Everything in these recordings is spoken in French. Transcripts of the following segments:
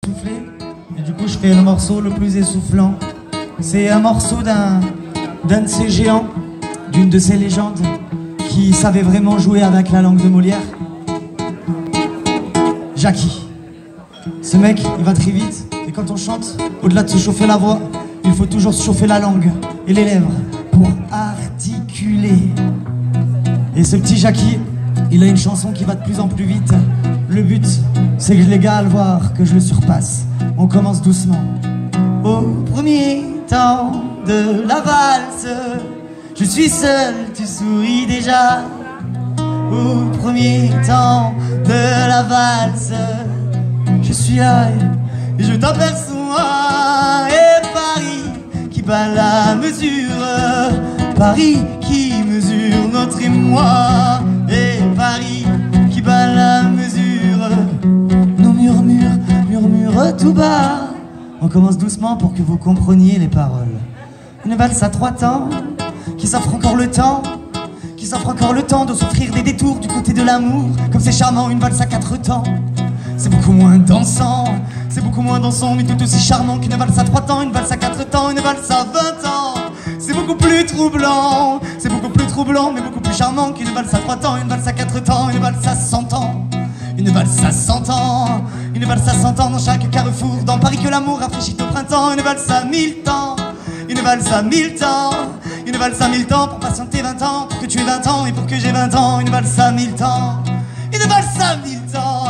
essoufflé. Et du coup, je fais le morceau le plus essoufflant. C'est un morceau d'un de ces géants, d'une de ces légendes qui savait vraiment jouer avec la langue de Molière. Jackie. Ce mec, il va très vite. Et quand on chante, au-delà de se chauffer la voix, il faut toujours se chauffer la langue et les lèvres pour articuler. Et ce petit Jackie, il a une chanson qui va de plus en plus vite. Le but, c'est que je l'égale, voire que je le surpasse. On commence doucement. Au premier temps de la valse, je suis seul, tu souris déjà. Au premier temps de la valse, je suis là et je t'aperçois. Et Paris qui bat la mesure, Paris qui mesure notre émoi. Et Paris qui bat la mesure, nos murmures tout bas. On commence doucement pour que vous compreniez les paroles. Une valse à 3 temps, qui s'offre encore le temps, qui s'offre encore le temps de s'offrir des détours du côté de l'amour. Comme c'est charmant, une valse à 4 temps. C'est beaucoup moins dansant, c'est beaucoup moins dansant, mais tout aussi charmant qu'une valse à 3 temps, une valse à 4 temps, une valse à 20 ans. C'est beaucoup plus troublant, c'est beaucoup plus troublant, mais beaucoup plus charmant qu'une valse à 3 temps, une valse à 4 temps, une valse à 100 ans. Une valse à 100 ans, une valse à 100 ans dans chaque carrefour. Dans Paris que l'amour rafraîchit au printemps. Une valse à 1000 temps, une valse à 1000 temps, une valse à 1000 temps pour patienter 20 ans, pour que tu aies 20 ans et pour que j'ai 20 ans. Une valse à 1000 temps, une valse à 1000 temps,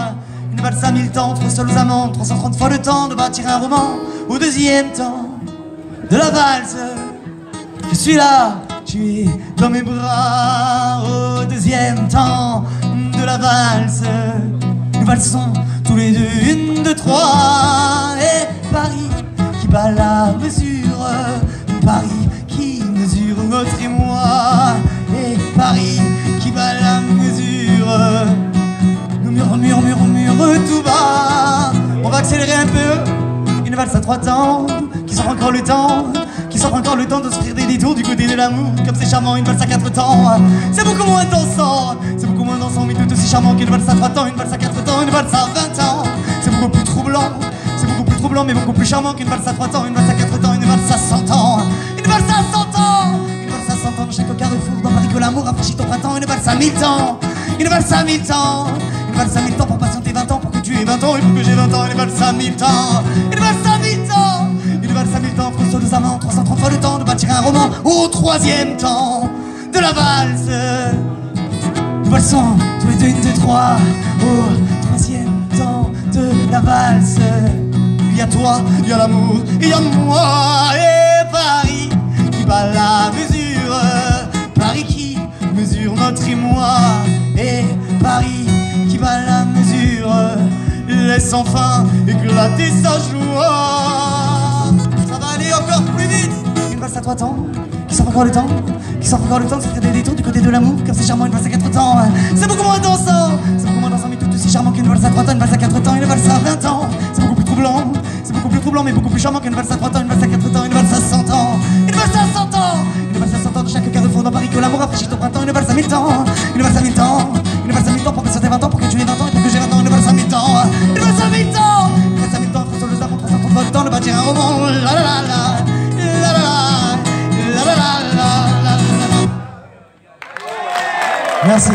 une valse à 1000 temps, trop seuls aux amants, 330 fois le temps de bâtir un roman. Au deuxième temps de la valse, je suis là, tu es dans mes bras. Au deuxième temps de la valse, nous valsons tous les deux, 1, 2, 3. Et Paris qui bat la mesure, Paris qui mesure notre émoi. Et Paris qui bat la mesure, nous murmure tout bas. On va accélérer un peu. Une valse à 3 temps, qui s'offre encore le temps, qui s'offre encore le temps de s'offrir des détours du côté de l'amour. Comme c'est charmant, une valse à 4 temps, c'est beaucoup moins dansant, c'est beaucoup moins dansant, mais tout aussi charmant qu'une valse à 3 temps, une valse à 4 temps, une valse à 20 ans. C'est beaucoup plus troublant, c'est beaucoup plus troublant, mais beaucoup plus charmant qu'une valse à 3 temps, une valse à 4 temps, une valse à 100 ans. Une valse à 100 ans, une valse à 100 ans dans chaque carrefour. Dans Paris que l'amour rafraîchit au printemps. Une valse à 1000 temps, une valse à 1000 temps, une valse à 1000 temps pour patienter 20 ans, pour que tu aies 20 ans et pour que j'ai 20 ans. Une valse à 1000 temps, une valse à 1000 temps, une valse à 1000 temps, trop seuls aux amants, 330 fois le temps de bâtir un roman. Au troisième temps de la valse, nous valsons tous les deux, 1, 2, 3. Au troisième temps de la valse, il y a toi, il y a l'amour, il y a moi. Et Paris qui bat la mesure, Paris qui mesure notre émoi. Et Paris qui bat la mesure, laisse enfin éclater sa joie. Ça va aller encore plus vite. Une valse à 3 temps, qui s'offre encore le temps, qui s'offre encore le temps de s'offrir des détours du côté de l'amour. Comme c'est charmant, une valse à 4 temps, c'est beaucoup moins dansant, c'est beaucoup moins dansant, mais tout aussi charmant qu'une valse à 3 temps, une valse à 4 temps, une valse à 20 ans. C'est beaucoup plus troublant, c'est beaucoup plus troublant, mais beaucoup plus charmant qu'une valse à 3 temps, une valse à 4 temps, une valse à 100 ans. Une valse à 100 ans, une valse à 100 ans de chaque carrefour. Dans Paris que l'amour rafraîchit au printemps. Une valse à 1000 temps, une valse à 1000 temps, une valse à 1000 temps pour patienter 20 ans, pour que tu aies 20 ans et pour que j'ai 20 ans. Une valse à 1000 temps, une valse à 1000 temps, une valse à 1000 temps, trop seuls aux amants, 330 fois le temps de bâtir un roman. La la la la, la la la, la la la la. Merci.